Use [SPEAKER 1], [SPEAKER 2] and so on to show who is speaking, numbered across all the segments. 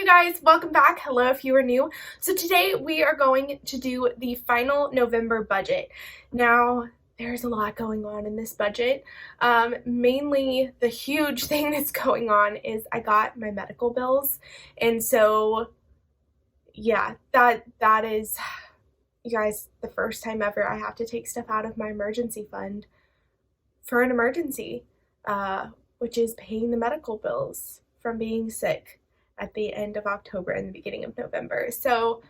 [SPEAKER 1] guys, welcome back. Hello if you are new. So today we are going to do the final November budget. Now, there's a lot going on in this budget. Mainly the huge thing that's going on is I got my medical bills. And so, yeah, that is, you guys, the first time ever I have to take stuff out of my emergency fund for an emergency, which is paying the medical bills from being sick at the end of October and the beginning of November. So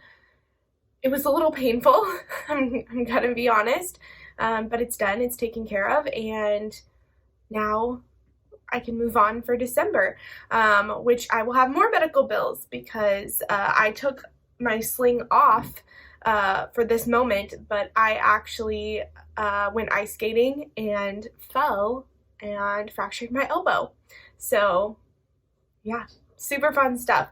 [SPEAKER 1] it was a little painful, I'm gonna be honest, but it's done, it's taken care of, and now I can move on for December, which I will have more medical bills because I took my sling off for this moment, but I actually went ice skating and fell and fractured my elbow. So yeah, super fun stuff.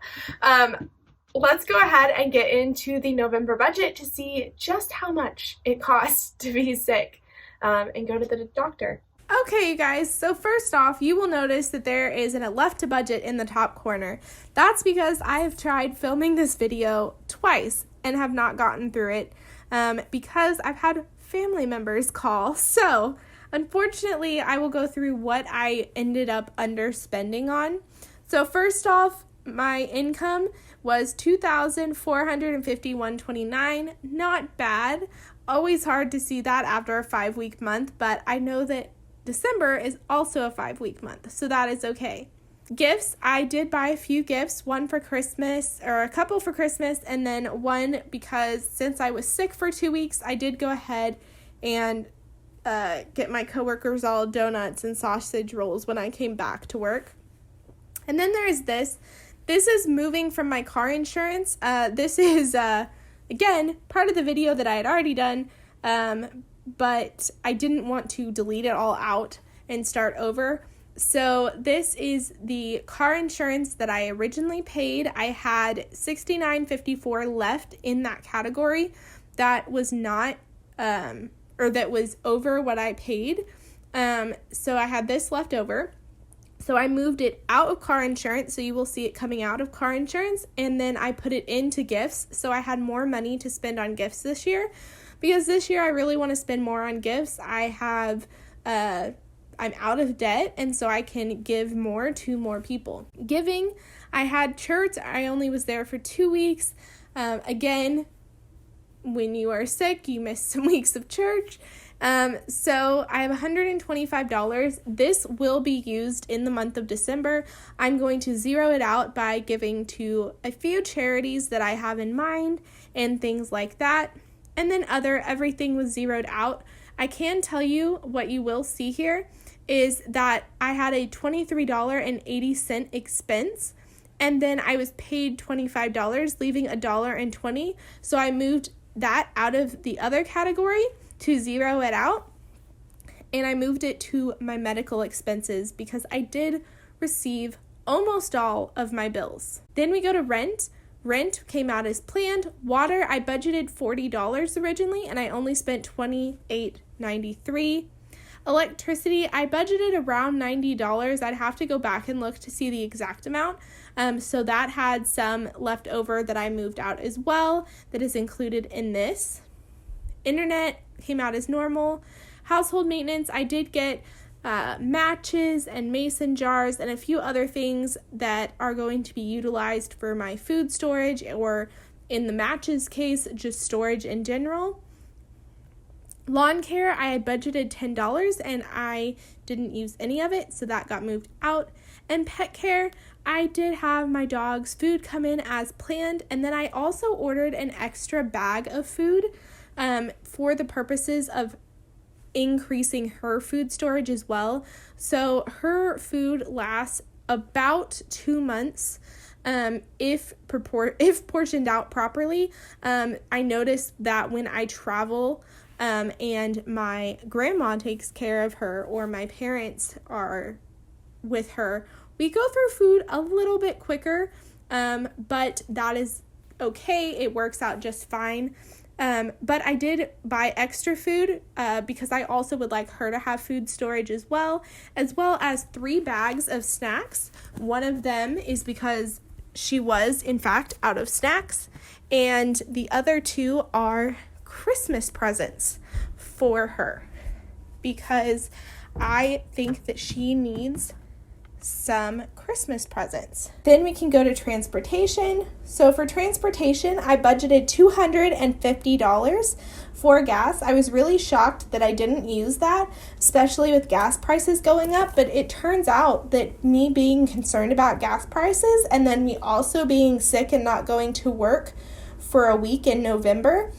[SPEAKER 1] Let's go ahead and get into the November budget to see just how much it costs to be sick and go to the doctor.
[SPEAKER 2] Okay, you guys, so first off, you will notice that there is a left to budget in the top corner. That's because I have tried filming this video twice and have not gotten through it because I've had family members call. So unfortunately, I will go through what I ended up underspending on. So first off, my income was $2,451.29. Not bad. Always hard to see that after a 5-week month, but I know that December is also a 5-week month, so that is okay. Gifts, I did buy a few gifts, one for Christmas, or a couple for Christmas, and then one because since I was sick for 2 weeks, I did go ahead and get my coworkers all donuts and sausage rolls when I came back to work. And then there is this. This is moving from my car insurance. This is, again, part of the video that I had already done, but I didn't want to delete it all out and start over. So this is the car insurance that I originally paid. I had $69.54 left in that category. That was not, or that was over what I paid. So I had this left over. So I moved it out of car insurance, so you will see it coming out of car insurance, and then I put it into gifts, so I had more money to spend on gifts this year, because this year I really want to spend more on gifts. I'm out of debt, and so I can give more to more people. Giving, I had church, I only was there for 2 weeks. Again, when you are sick, you miss some weeks of church. So I have $125. This will be used in the month of December. I'm going to zero it out by giving to a few charities that I have in mind and things like that. And then everything was zeroed out. I can tell you what you will see here is that I had a $23.80 expense, and then I was paid $25, leaving $1.20. So I moved that out of the other category to zero it out, and I moved it to my medical expenses because I did receive almost all of my bills. Then we go to rent. Rent came out as planned. Water, I budgeted $40 originally, and I only spent $28.93. Electricity, I budgeted around $90. I'd have to go back and look to see the exact amount. So that had some left over that I moved out as well that is included in this. Internet came out as normal. Household maintenance, I did get matches and mason jars and a few other things that are going to be utilized for my food storage, or in the matches case, just storage in general. Lawn care, I had budgeted $10 and I didn't use any of it, so that got moved out. And pet care, I did have my dog's food come in as planned, and then I also ordered an extra bag of food for the purposes of increasing her food storage as well. So her food lasts about 2 months if portioned out properly. I noticed that when I travel and my grandma takes care of her, or my parents are with her, we go through food a little bit quicker, but that is okay. It works out just fine. But I did buy extra food because I also would like her to have food storage as well as 3 bags of snacks. One of them is because she was, in fact, out of snacks. And the other two are Christmas presents for her, because I think that she needs some Christmas presents. Then we can go to transportation. So for transportation, I budgeted $250 for gas. I was really shocked that I didn't use that, especially with gas prices going up, but it turns out that me being concerned about gas prices and then me also being sick and not going to work for a week in November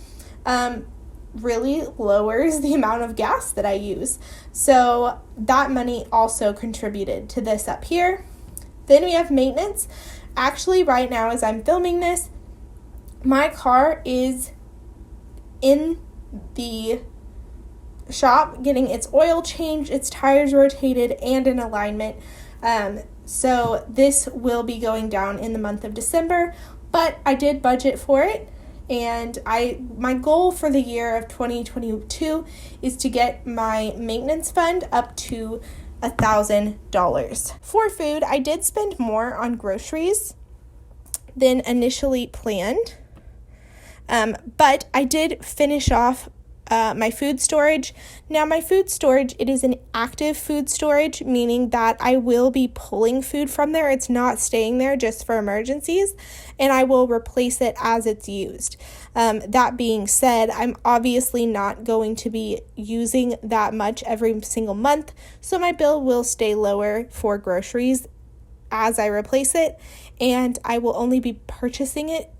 [SPEAKER 2] really lowers the amount of gas that I use. So that money also contributed to this up here. Then we have maintenance. Actually, right now as I'm filming this, my car is in the shop getting its oil changed, its tires rotated, and in alignment. So this will be going down in the month of December, but I did budget for it. And my goal for the year of 2022 is to get my maintenance fund up to $1,000. For food, I did spend more on groceries than initially planned, but I did finish off my food storage. Now my food storage, it is an active food storage, meaning that I will be pulling food from there. It's not staying there just for emergencies, and I will replace it as it's used. That being said, I'm obviously not going to be using that much every single month, so my bill will stay lower for groceries as I replace it, and I will only be purchasing it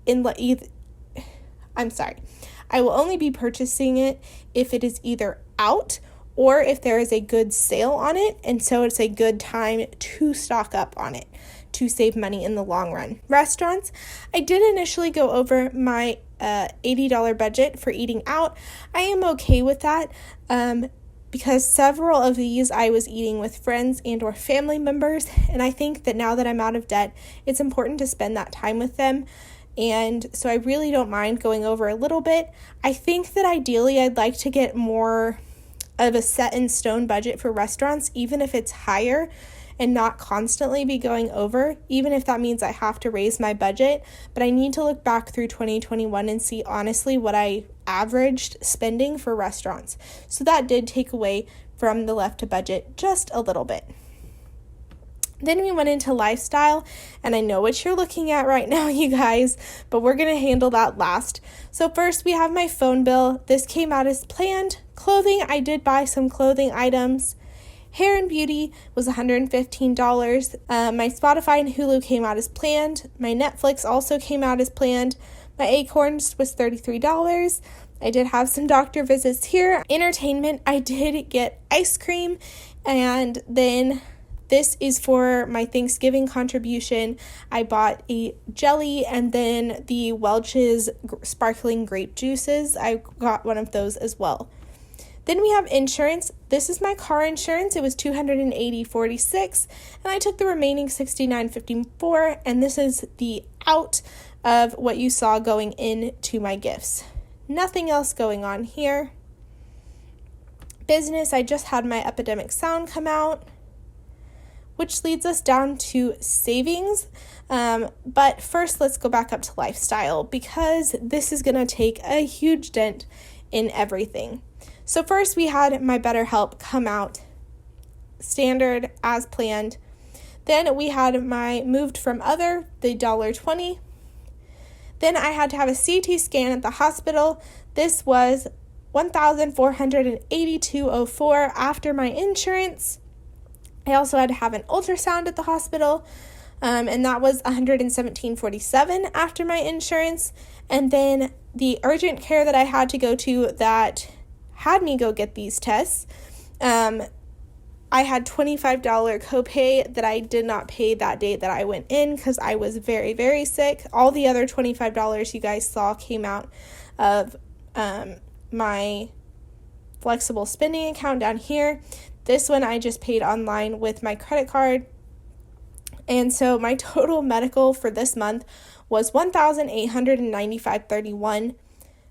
[SPEAKER 2] I will only be purchasing it if it is either out or if there is a good sale on it, and so it's a good time to stock up on it to save money in the long run. Restaurants, I did initially go over my $80 budget for eating out. I am okay with that because several of these I was eating with friends and or family members, and I think that now that I'm out of debt, it's important to spend that time with them. And so I really don't mind going over a little bit. I think that ideally I'd like to get more of a set in stone budget for restaurants, even if it's higher, and not constantly be going over, even if that means I have to raise my budget. But I need to look back through 2021 and see honestly what I averaged spending for restaurants. So that did take away from the left to budget just a little bit. Then we went into lifestyle, and I know what you're looking at right now, you guys, but we're going to handle that last. So first we have my phone bill. This came out as planned. Clothing, I did buy some clothing items. Hair and beauty was $115. My Spotify and Hulu came out as planned. My Netflix also came out as planned. My Acorns was $33. I did have some doctor visits here. Entertainment, I did get ice cream, and then this is for my Thanksgiving contribution. I bought a jelly and then the Welch's sparkling grape juices. I got one of those as well. Then we have insurance. This is my car insurance. It was $280.46, and I took the remaining $69.54, and this is the out of what you saw going into my gifts. Nothing else going on here. Business, I just had my Epidemic Sound come out, which leads us down to savings. But first, let's go back up to lifestyle, because this is going to take a huge dent in everything. So first, we had my BetterHelp come out standard as planned. Then we had my moved from other, the $1.20. Then I had to have a CT scan at the hospital. This was $1,482.04 after my insurance. I also had to have an ultrasound at the hospital, and that was $117.47 after my insurance. And then the urgent care that I had to go to that had me go get these tests, I had $25 copay that I did not pay that day that I went in because I was very, very sick. All the other $25 you guys saw came out of my flexible spending account down here. This one I just paid online with my credit card. And so my total medical for this month was $1,895.31.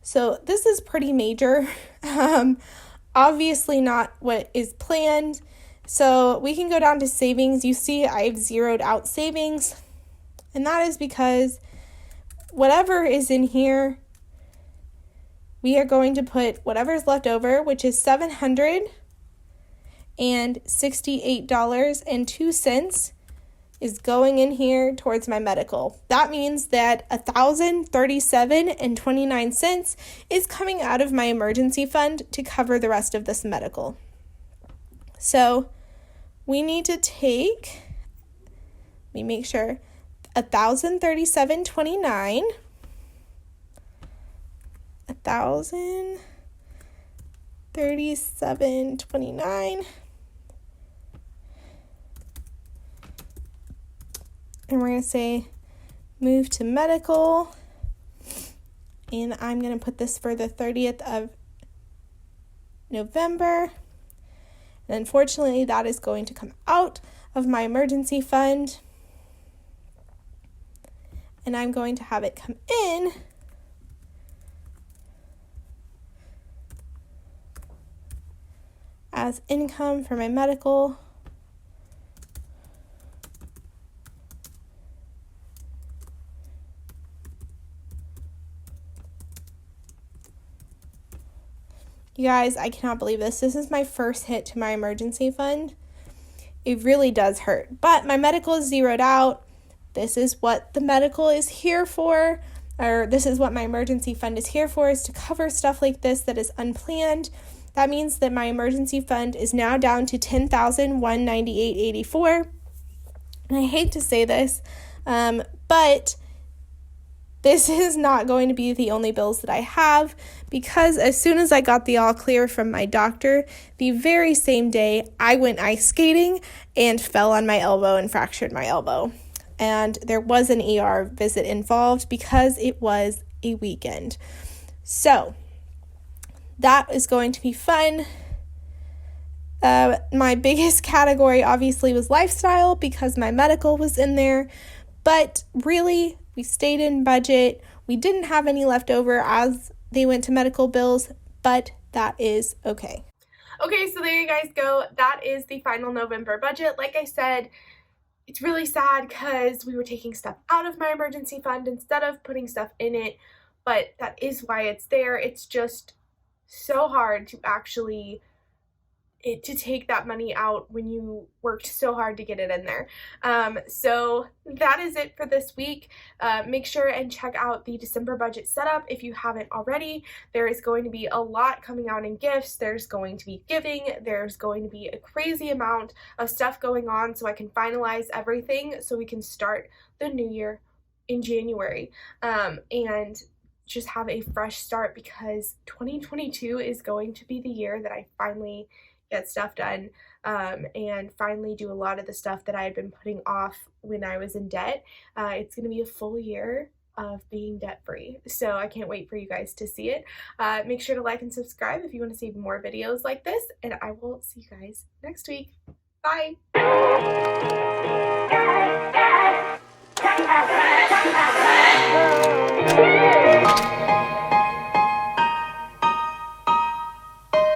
[SPEAKER 2] So this is pretty major. Obviously not what is planned. So we can go down to savings. You see I've zeroed out savings. And that is because whatever is in here, we are going to put whatever is left over, which is $768.02 is going in here towards my medical. That means that $1,037.29 is coming out of my emergency fund to cover the rest of this medical. So we need to take, let me make sure, $1,037.29, $1,037.29, and we're going to say move to medical, and I'm going to put this for the 30th of November. And unfortunately, that is going to come out of my emergency fund, and I'm going to have it come in as income for my medical. You guys, I cannot believe this. This is my first hit to my emergency fund. It really does hurt. But my medical is zeroed out. This is what the medical is here for, or this is what my emergency fund is here for, is to cover stuff like this that is unplanned. That means that my emergency fund is now down to $10,198.84. And I hate to say this, but this is not going to be the only bills that I have, because as soon as I got the all clear from my doctor, the very same day I went ice skating and fell on my elbow and fractured my elbow. And there was an ER visit involved because it was a weekend. So that is going to be fun. My biggest category obviously was lifestyle because my medical was in there, but really we stayed in budget. We didn't have any left over as they went to medical bills, but that is okay.
[SPEAKER 1] Okay, so there you guys go. That is the final November budget. Like I said, it's really sad because we were taking stuff out of my emergency fund instead of putting stuff in it, but that is why it's there. It's just so hard to actually to take that money out when you worked so hard to get it in there. So that is it for this week. Make sure and check out the December budget setup if you haven't already. There is going to be a lot coming out in gifts. There's going to be giving. There's going to be a crazy amount of stuff going on, so I can finalize everything so we can start the new year in January and just have a fresh start, because 2022 is going to be the year that I finally get stuff done and finally do a lot of the stuff that I had been putting off when I was in debt. It's going to be a full year of being debt-free, so I can't wait for you guys to see it. Make sure to like and subscribe if you want to see more videos like this, and I will see you guys next week. Bye!